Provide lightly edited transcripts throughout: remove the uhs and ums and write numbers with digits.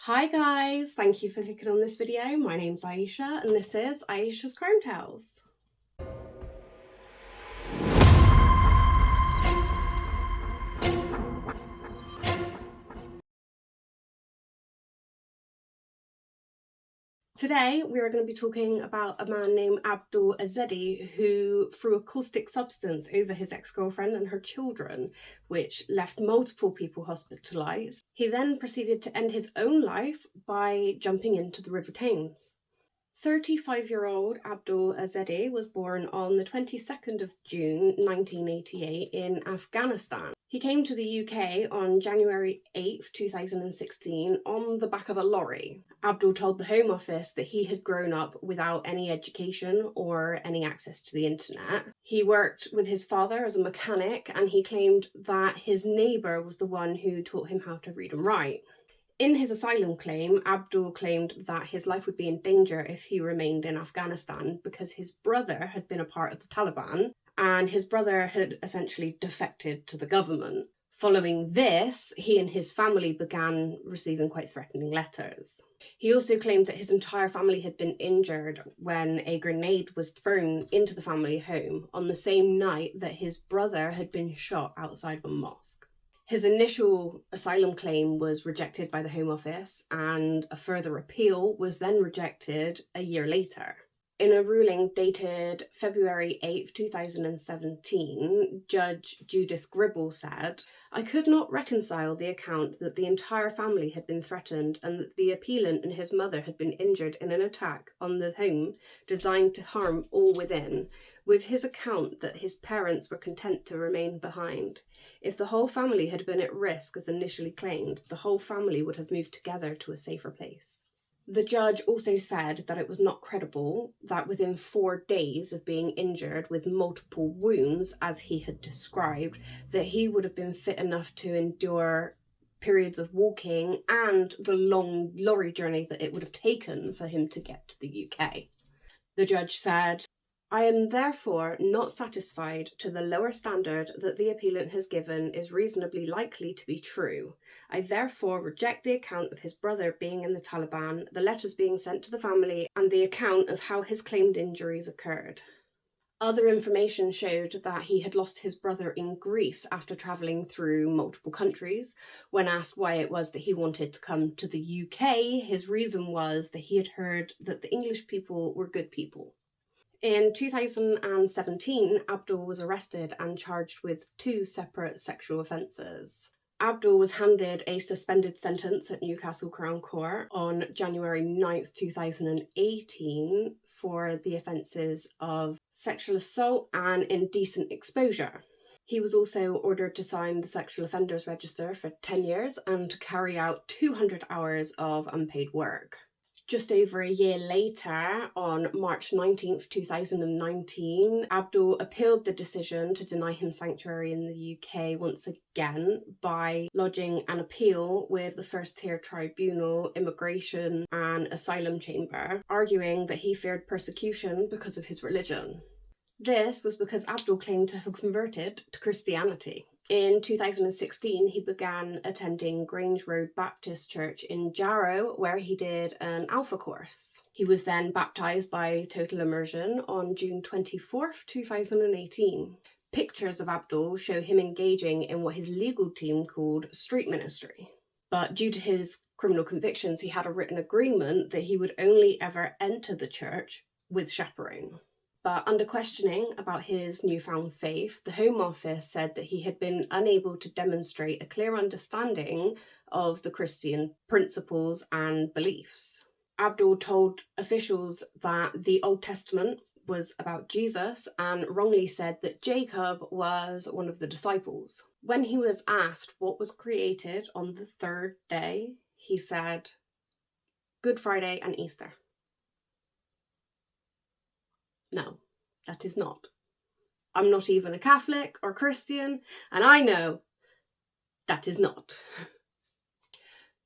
Hi guys, thank you for clicking on this video. My name's Aisha and this is Aisha's Crime Tales. Today we are going to be talking about a man named Abdul Ezedi who threw a caustic substance over his ex-girlfriend and her children, which left multiple people hospitalised. He then proceeded to end his own life by jumping into the River Thames. 35-year-old Abdul Ezedi was born on the 22nd of June 1988 in Afghanistan. He came to the UK on January 8, 2016 on the back of a lorry. Abdul told the Home Office that he had grown up without any education or any access to the internet. He worked with his father as a mechanic and he claimed that his neighbour was the one who taught him how to read and write. In his asylum claim, Abdul claimed that his life would be in danger if he remained in Afghanistan because his brother had been a part of the Taliban and his brother had essentially defected to the government. Following this, he and his family began receiving quite threatening letters. He also claimed that his entire family had been injured when a grenade was thrown into the family home on the same night that his brother had been shot outside of a mosque. His initial asylum claim was rejected by the Home Office and a further appeal was then rejected a year later. In a ruling dated February 8, 2017, Judge Judith Gribble said, "I could not reconcile the account that the entire family had been threatened and that the appellant and his mother had been injured in an attack on the home designed to harm all within, with his account that his parents were content to remain behind. If the whole family had been at risk as initially claimed, the whole family would have moved together to a safer place." The judge also said that it was not credible that within 4 days of being injured with multiple wounds, as he had described, that he would have been fit enough to endure periods of walking and the long lorry journey that it would have taken for him to get to the UK. The judge said, "I am therefore not satisfied to the lower standard that the appellant has given is reasonably likely to be true. I therefore reject the account of his brother being in the Taliban, the letters being sent to the family, and the account of how his claimed injuries occurred." Other information showed that he had lost his brother in Greece after travelling through multiple countries. When asked why it was that he wanted to come to the UK, his reason was that he had heard that the English people were good people. In 2017, Abdul was arrested and charged with 2 separate sexual offences. Abdul was handed a suspended sentence at Newcastle Crown Court on January 9th, 2018 for the offences of sexual assault and indecent exposure. He was also ordered to sign the Sexual Offenders Register for 10 years and to carry out 200 hours of unpaid work. Just over a year later, on March 19th, 2019, Abdul appealed the decision to deny him sanctuary in the UK once again by lodging an appeal with the First Tier Tribunal, Immigration and Asylum Chamber, arguing that he feared persecution because of his religion. This was because Abdul claimed to have converted to Christianity. In 2016, he began attending Grange Road Baptist Church in Jarrow, where he did an Alpha course. He was then baptised by total immersion on June 24th, 2018. Pictures of Abdul show him engaging in what his legal team called street ministry. But due to his criminal convictions, he had a written agreement that he would only ever enter the church with chaperone. But under questioning about his newfound faith, the Home Office said that he had been unable to demonstrate a clear understanding of the Christian principles and beliefs. Abdul told officials that the Old Testament was about Jesus and wrongly said that Jacob was one of the disciples. When he was asked what was created on the 3rd day, he said, "Good Friday and Easter." No, that is not. I'm not even a Catholic or Christian, and I know that is not.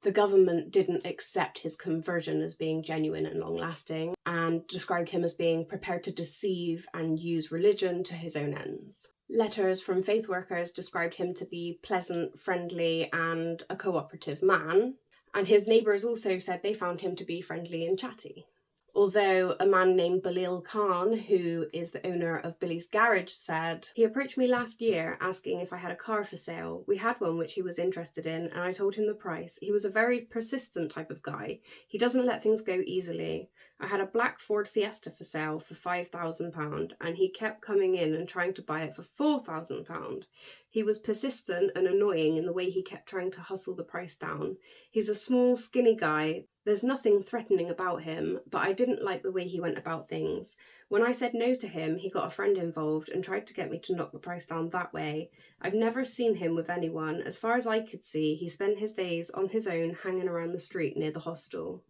The government didn't accept his conversion as being genuine and long-lasting and described him as being prepared to deceive and use religion to his own ends. Letters from faith workers described him to be pleasant, friendly, and a cooperative man. And his neighbours also said they found him to be friendly and chatty. Although a man named Balil Khan, who is the owner of Billy's garage, said, "He approached me last year asking if I had a car for sale. We had one which he was interested in, and I told him the price. He was a very persistent type of guy. He doesn't let things go easily. I had a black Ford Fiesta for sale for £5,000, and he kept coming in and trying to buy it for £4,000. He was persistent and annoying in the way he kept trying to hustle the price down. He's a small, skinny guy. There's nothing threatening about him, but I didn't like the way he went about things. When I said no to him, he got a friend involved and tried to get me to knock the price down that way. I've never seen him with anyone. As far as I could see, he spent his days on his own hanging around the street near the hostel."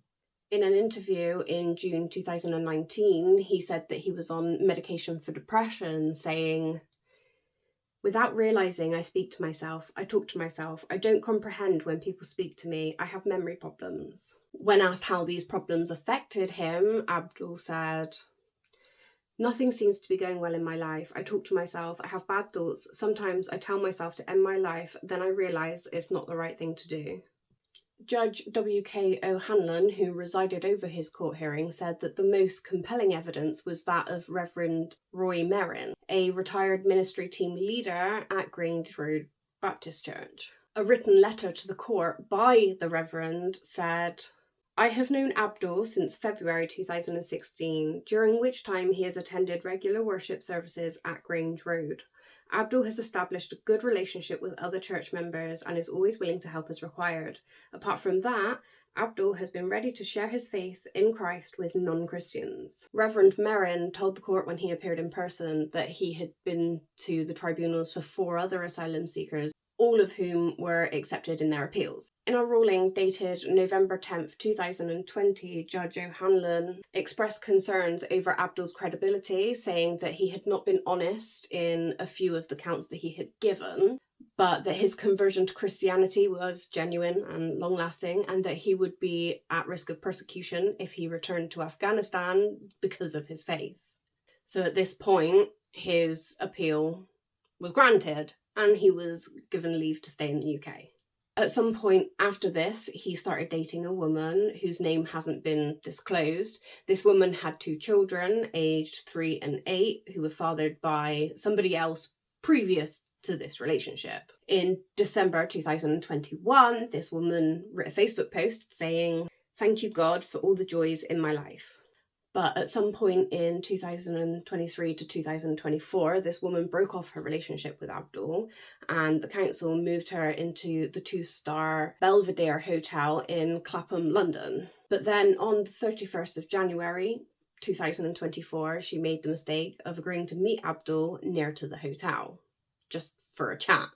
In an interview in June 2019, he said that he was on medication for depression, saying, "Without realising, I speak to myself. I talk to myself. I don't comprehend when people speak to me. I have memory problems." When asked how these problems affected him, Abdul said, "Nothing seems to be going well in my life. I talk to myself. I have bad thoughts. Sometimes I tell myself to end my life. Then I realise it's not the right thing to do." Judge W.K. O'Hanlon, who resided over his court hearing, said that the most compelling evidence was that of Reverend Roy Merrin, a retired ministry team leader at Grange Road Baptist Church. A written letter to the court by the Reverend said, "I have known Abdul since February 2016, during which time he has attended regular worship services at Grange Road. Abdul has established a good relationship with other church members and is always willing to help as required. Apart from that, Abdul has been ready to share his faith in Christ with non-Christians." Reverend Merrin told the court when he appeared in person that he had been to the tribunals for 4 other asylum seekers, all of whom were accepted in their appeals. In a ruling dated November 10th, 2020, Judge O'Hanlon expressed concerns over Abdul's credibility, saying that he had not been honest in a few of the counts that he had given, but that his conversion to Christianity was genuine and long-lasting, and that he would be at risk of persecution if he returned to Afghanistan because of his faith. So at this point, his appeal was granted, and he was given leave to stay in the UK. At some point after this, he started dating a woman whose name hasn't been disclosed. This woman had 2 children, aged 3 and 8, who were fathered by somebody else previous to this relationship. In December 2021, this woman wrote a Facebook post saying, "Thank you, God, for all the joys in my life." But at some point in 2023 to 2024, this woman broke off her relationship with Abdul, and the council moved her into the 2-star Belvedere Hotel in Clapham, London. But then on the 31st of January 2024, she made the mistake of agreeing to meet Abdul near to the hotel, just for a chat.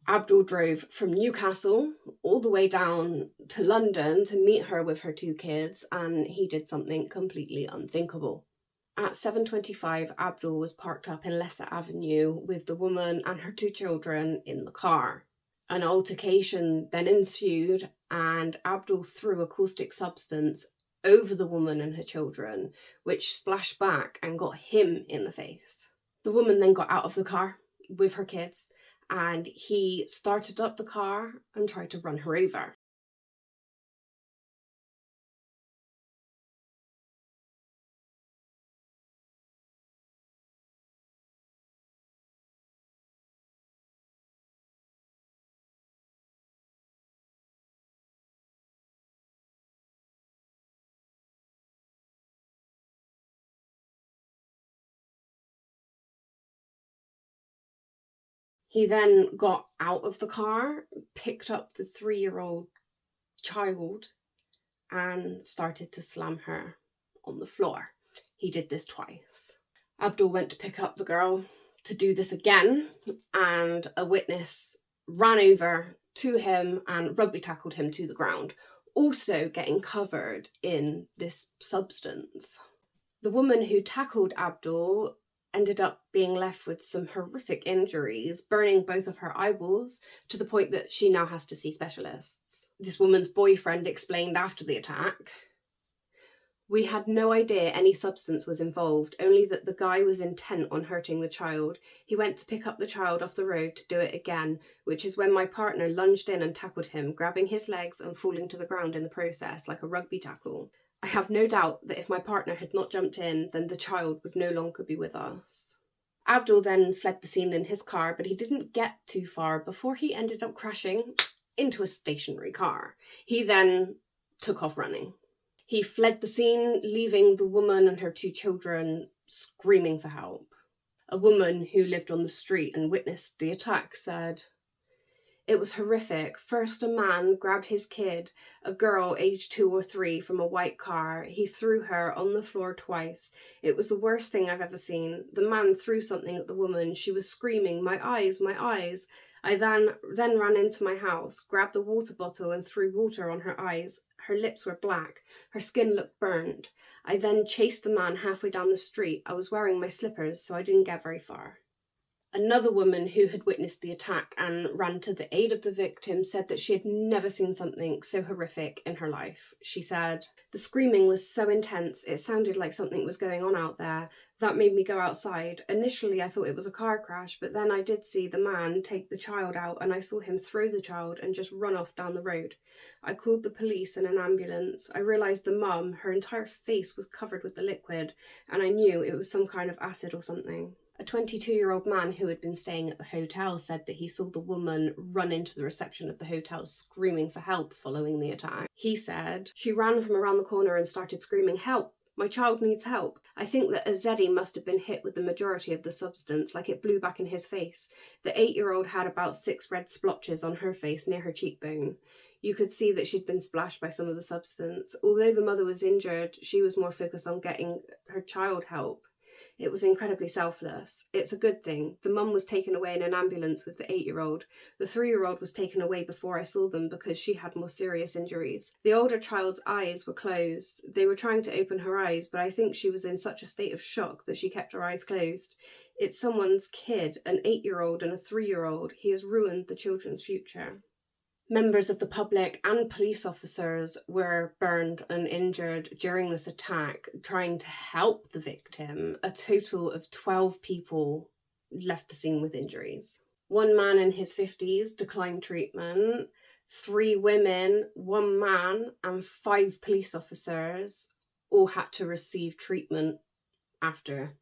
Abdul drove from Newcastle all the way down to London to meet her with her 2 kids, and he did something completely unthinkable. At 7:25, Abdul was parked up in Leicester Avenue with the woman and her 2 children in the car. An altercation then ensued, and Abdul threw a caustic substance over the woman and her children, which splashed back and got him in the face. The woman then got out of the car with her kids, and he started up the car and tried to run her over. He then got out of the car, picked up the 3-year-old child, and started to slam her on the floor. He did this twice. Abdul went to pick up the girl to do this again, and a witness ran over to him and rugby tackled him to the ground, also getting covered in this substance. The woman who tackled Abdul ended up being left with some horrific injuries, burning both of her eyeballs to the point that she now has to see specialists. This woman's boyfriend explained after the attack, We had no idea any substance was involved, only that the guy was intent on hurting the child. He went to pick up the child off the road to do it again, which is when my partner lunged in and tackled him, grabbing his legs and falling to the ground in the process like a rugby tackle. I have no doubt that if my partner had not jumped in, then the child would no longer be with us. Abdul then fled the scene in his car, but he didn't get too far before he ended up crashing into a stationary car. He then took off running. He fled the scene, leaving the woman and her 2 children screaming for help. A woman who lived on the street and witnessed the attack said, "It was horrific. First, a man grabbed his kid, a girl aged 2 or 3, from a white car. He threw her on the floor twice. It was the worst thing I've ever seen. The man threw something at the woman. She was screaming, 'My eyes, my eyes.' I then ran into my house, grabbed a water bottle and threw water on her eyes. Her lips were black. Her skin looked burnt. I then chased the man halfway down the street. I was wearing my slippers, so I didn't get very far." Another woman who had witnessed the attack and ran to the aid of the victim said that she had never seen something so horrific in her life. She said, "The screaming was so intense, it sounded like something was going on out there. That made me go outside. Initially I thought it was a car crash, but then I did see the man take the child out and I saw him throw the child and just run off down the road. I called the police and an ambulance. I realised the mum, her entire face was covered with the liquid, and I knew it was some kind of acid or something." A 22-year-old man who had been staying at the hotel said that he saw the woman run into the reception of the hotel screaming for help following the attack. He said, "She ran from around the corner and started screaming, 'Help! My child needs help.' I think that Ezedi must have been hit with the majority of the substance, like it blew back in his face. The 8-year-old had about 6 red splotches on her face near her cheekbone. You could see that she'd been splashed by some of the substance. Although the mother was injured, she was more focused on getting her child help. It was incredibly selfless. It's a good thing. The mum was taken away in an ambulance with the 8-year-old. The 3-year-old was taken away before I saw them because she had more serious injuries. The older child's eyes were closed. They were trying to open her eyes, but I think she was in such a state of shock that she kept her eyes closed. It's someone's kid, an 8-year-old and a 3-year-old. He has ruined the children's future." Members of the public and police officers were burned and injured during this attack, trying to help the victim. A total of 12 people left the scene with injuries. 1 man in his 50s declined treatment. 3 women, 1 man, and 5 police officers all had to receive treatment after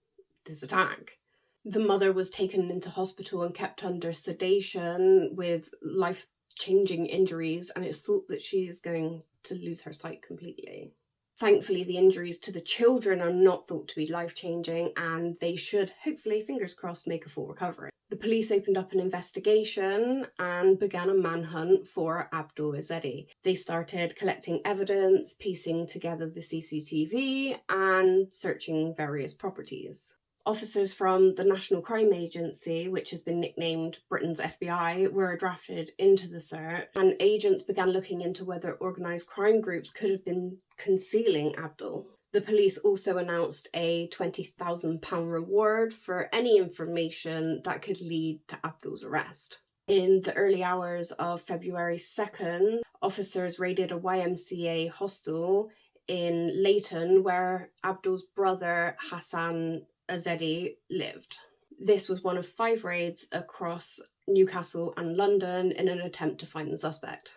this attack. The mother was taken into hospital and kept under sedation with life-changing injuries, and it's thought that she is going to lose her sight completely. Thankfully, the injuries to the children are not thought to be life-changing, and they should, hopefully, fingers crossed, make a full recovery. The police opened up an investigation and began a manhunt for Abdul Ezedi. They started collecting evidence, piecing together the CCTV, and searching various properties. Officers from the National Crime Agency, which has been nicknamed Britain's FBI, were drafted into the search, and agents began looking into whether organised crime groups could have been concealing Abdul. The police also announced a £20,000 reward for any information that could lead to Abdul's arrest. In the early hours of February 2nd, officers raided a YMCA hostel in Leighton where Abdul's brother Hassan Ezedi lived. This was one of 5 raids across Newcastle and London in an attempt to find the suspect.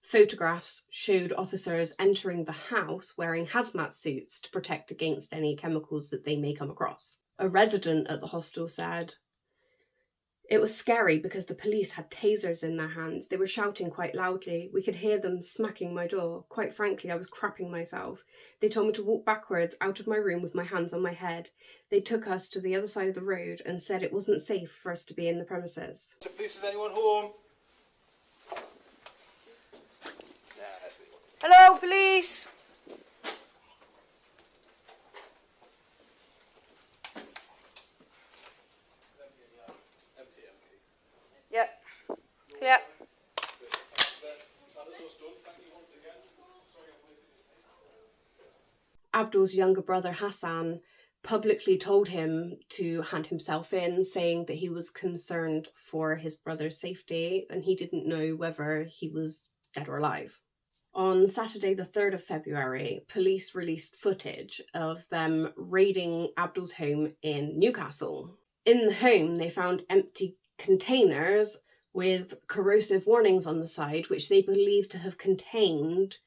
Photographs showed officers entering the house wearing hazmat suits to protect against any chemicals that they may come across. A resident at the hostel said, "It was scary because the police had tasers in their hands. They were shouting quite loudly. We could hear them smacking my door. Quite frankly, I was crapping myself. They told me to walk backwards out of my room with my hands on my head. They took us to the other side of the road and said it wasn't safe for us to be in the premises." Police, is anyone home? Hello, police! Yep. Yep. Abdul's younger brother Hassan publicly told him to hand himself in, saying that he was concerned for his brother's safety and he didn't know whether he was dead or alive. On Saturday the 3rd of February, police released footage of them raiding Abdul's home in Newcastle. In the home, they found empty containers with corrosive warnings on the side, which they believed to have contained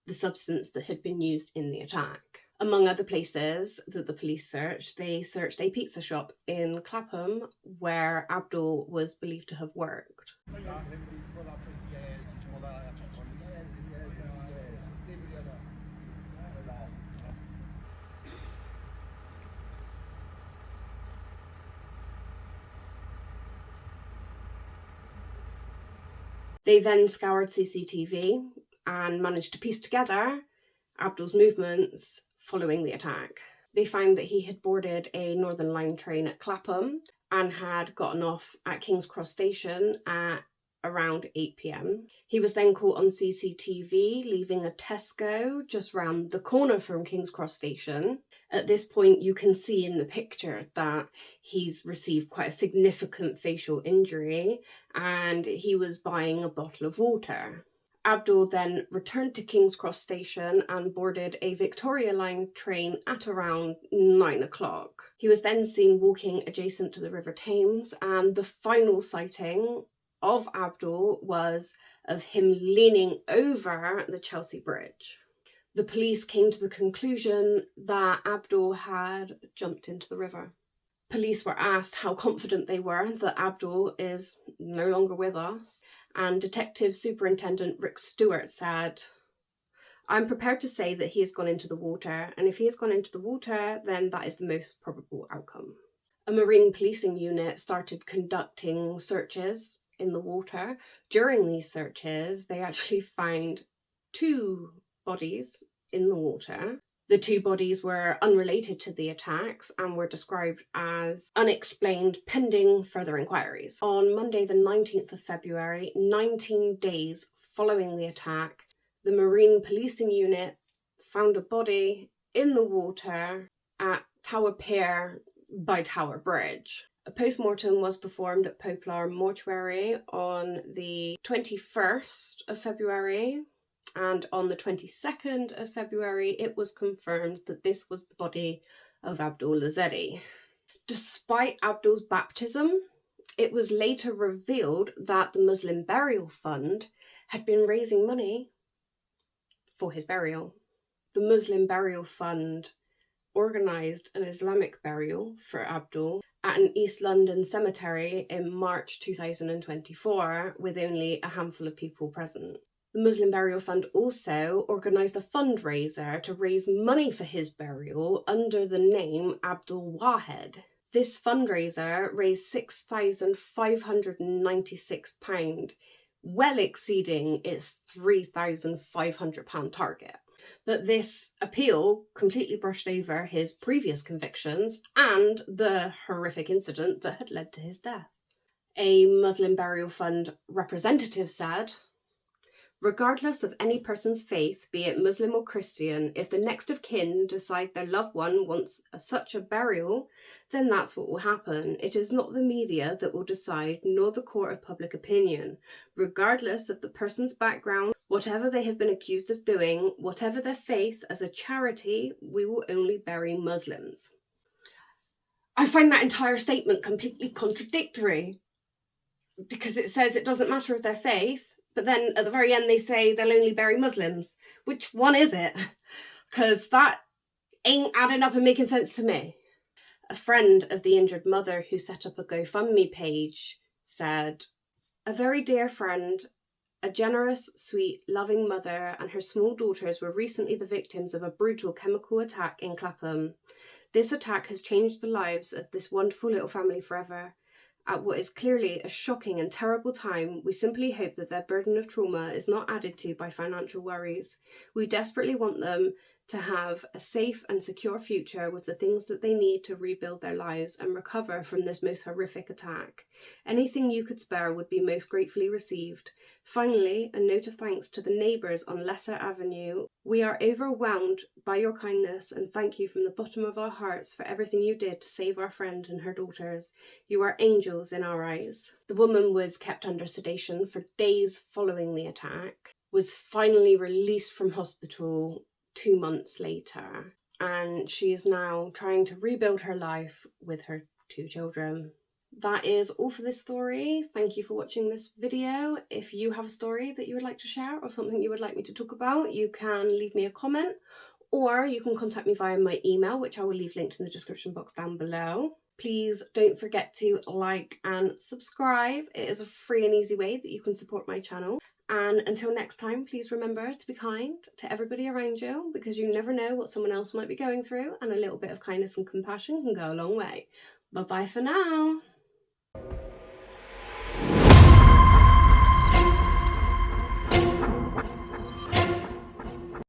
the substance that had been used in the attack. Among other places that the police they searched a pizza shop in Clapham where Abdul was believed to have worked. They then scoured CCTV and managed to piece together Abdul's movements following the attack. They found that he had boarded a Northern Line train at Clapham and had gotten off at King's Cross Station at around 8 p.m. He was then caught on CCTV leaving a Tesco just round the corner from King's Cross Station. At this point, you can see in the picture that he's received quite a significant facial injury and he was buying a bottle of water. Abdul then returned to King's Cross Station and boarded a Victoria Line train at around 9 o'clock. He was then seen walking adjacent to the River Thames, and the final sighting of Abdul was of him leaning over the Chelsea Bridge. The police came to the conclusion that Abdul had jumped into the river. Police were asked how confident they were that Abdul is no longer with us, and Detective Superintendent Rick Stewart said, "I'm prepared to say that he has gone into the water, and if he has gone into the water, then that is the most probable outcome." A marine policing unit started conducting searches in the water. During these searches, they actually found 2 bodies in the water. The 2 bodies were unrelated to the attacks and were described as unexplained pending further inquiries. On Monday the 19th of February, 19 days following the attack, the Marine Policing Unit found a body in the water at Tower Pier by Tower Bridge. A post-mortem was performed at Poplar Mortuary on the 21st of February. And on the 22nd of February, it was confirmed that this was the body of Abdul Ezedi. Despite Abdul's baptism, it was later revealed that the Muslim Burial Fund had been raising money for his burial. The Muslim Burial Fund organised an Islamic burial for Abdul at an East London cemetery in March 2024, with only a handful of people present. The Muslim Burial Fund also organised a fundraiser to raise money for his burial under the name Abdul Wahed. This fundraiser raised £6,596, well exceeding its £3,500 target. But this appeal completely brushed over his previous convictions and the horrific incident that had led to his death. A Muslim Burial Fund representative said, "Regardless of any person's faith, be it Muslim or Christian, if the next of kin decide their loved one wants such a burial, then that's what will happen. It is not the media that will decide, nor the court of public opinion. Regardless of the person's background, whatever they have been accused of doing, whatever their faith, as a charity, we will only bury Muslims." I find that entire statement completely contradictory, because it says it doesn't matter of their faith, but then at the very end they say they'll only bury Muslims. Which one is it? Because that ain't adding up and making sense to me. A friend of the injured mother who set up a GoFundMe page said, "A very dear friend, a generous, sweet, loving mother and her small daughters were recently the victims of a brutal chemical attack in Clapham. This attack has changed the lives of this wonderful little family forever. At what is clearly a shocking and terrible time, we simply hope that their burden of trauma is not added to by financial worries. We desperately want them to have a safe and secure future with the things that they need to rebuild their lives and recover from this most horrific attack. Anything you could spare would be most gratefully received. Finally, a note of thanks to the neighbours on Lesser Avenue. We are overwhelmed by your kindness and thank you from the bottom of our hearts for everything you did to save our friend and her daughters. You are angels in our eyes." The woman was kept under sedation for days following the attack. was finally released from hospital 2 months later, and she is now trying to rebuild her life with her 2 children. That is all for this story. Thank you for watching this video. If you have a story that you would like to share or something you would like me to talk about, you can leave me a comment, or you can contact me via my email, which I will leave linked in the description box down below. Please don't forget to like and subscribe. It is a free and easy way that you can support my channel. And until next time, please remember to be kind to everybody around you, because you never know what someone else might be going through, and a little bit of kindness and compassion can go a long way. Bye bye for now.